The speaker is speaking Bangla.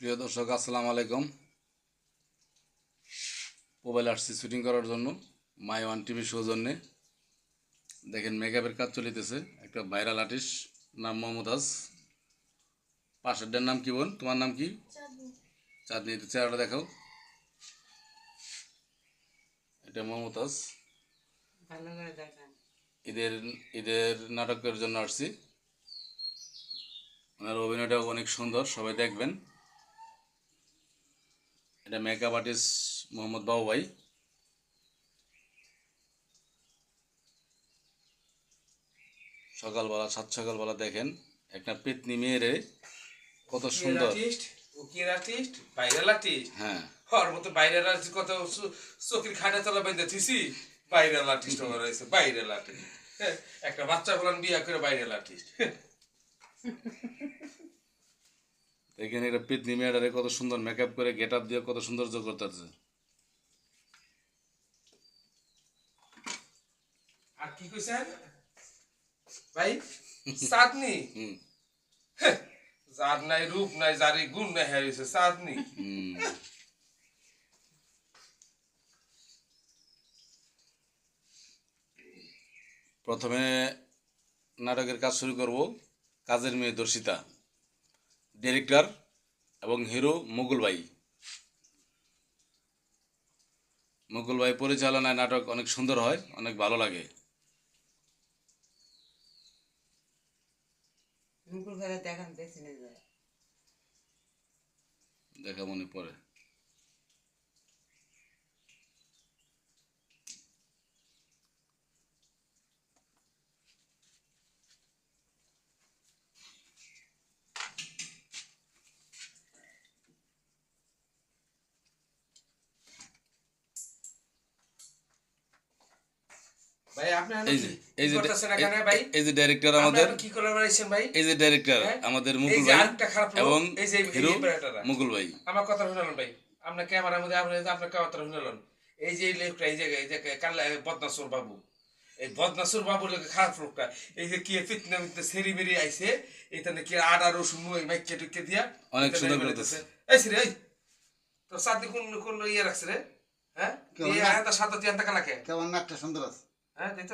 প্রিয় দর্শক, আসসালামু আলাইকুম। মোবাইল আসছি শুটিং করার জন্য মাই ওয়ান টিভি সৌজন্যে। দেখেন মেকআপের কাজ চলিতেছে। একটা ভাইরাল আর্টিস্ট, নাম মমতাজ। পাশেরটার নাম কি বোন? তোমার নাম কি? চাঁদনি। চেহারাটা দেখাও। এটা মমতাজ। ঈদের ঈদের নাটকের জন্য আসছি। ওনার অভিনয়টাও অনেক সুন্দর, সবাই দেখবেন। এটা মেকআপ আর্টিস্ট মোহাম্মদ বাবু ভাই। সকালবেলা, সাত সকালবেলা দেখেন একটা পেতনি মেয়েরে কত সুন্দর। ভাইরাল আর্টিস্ট হ্যাঁ, হওয়ার মতো ভাইরাল আর্টিস্ট কত চোখের খাটা তলা বেঁধে থিসি ভাইরাল আর্টিস্ট হওয়ার হয়েছে। ভাইরাল আর্টিস্ট একটা বাচ্চা বলান বিয়া করে ভাইরাল আর্টিস্ট। এখানে একটা পেতনি মেয়েটারে কত সুন্দর মেকআপ করে গেট আপ দিয়ে কত সৌন্দর্য করতেছে। আর কি কইছেন ভাই? চাঁদনি হুম যার নাই রূপ নাই, যারই গুণ নাই, হ্যাঁ হয়েছে চাঁদনি। হুম প্রথমে নাটকের কাজ শুরু করব। কাজের মেয়ে দর্শিতা, ডিরেক্টর এবং হিরো মুকুল ভাই। মুকুল ভাই পরিচালনায় নাটক অনেক সুন্দর হয়, অনেক ভালো লাগে। দেখা মনে পড়ে। ভাই আপনি এই যে এই যে করতেছেন এখানে ভাই? এই যে ডাইরেক্টর আমাদের, কি করে বানাইছেন ভাই? এই যে ডাইরেক্টর হ্যাঁ? আমাদের এই মুকুল যে ভাই আরেকটা খারাপ লোক, এবং এই যে হিরো এই বেটারা। মুকুল ভাই। আমার কথা শুনলেন ভাই? আপনার ক্যামেরার মধ্যে আপনার কথা শুনলেন? এই যে লোকটা, এই যে কাল্লা বদনাসুর বাবু, এই বদনাসুর বাবু লোক খারাপ লোকটা। এই যে কি ফিতনা মিতনা সেরি বেরি আইছে, এখানে কি আদা রসুন মুই মাইকে টুকে দিয়া অনেক এখানে সুন্দর বানাইতেছে। করতেছে। এই সিরে এই তো সাথে কোন কোন ইয়ে রাখছে রে? হ্যাঁ, এই আয়াটা সাথে তিয়ান্তা কালাকে। কেমন নাকটা সুন্দর আছে। হ্যাঁ, দিত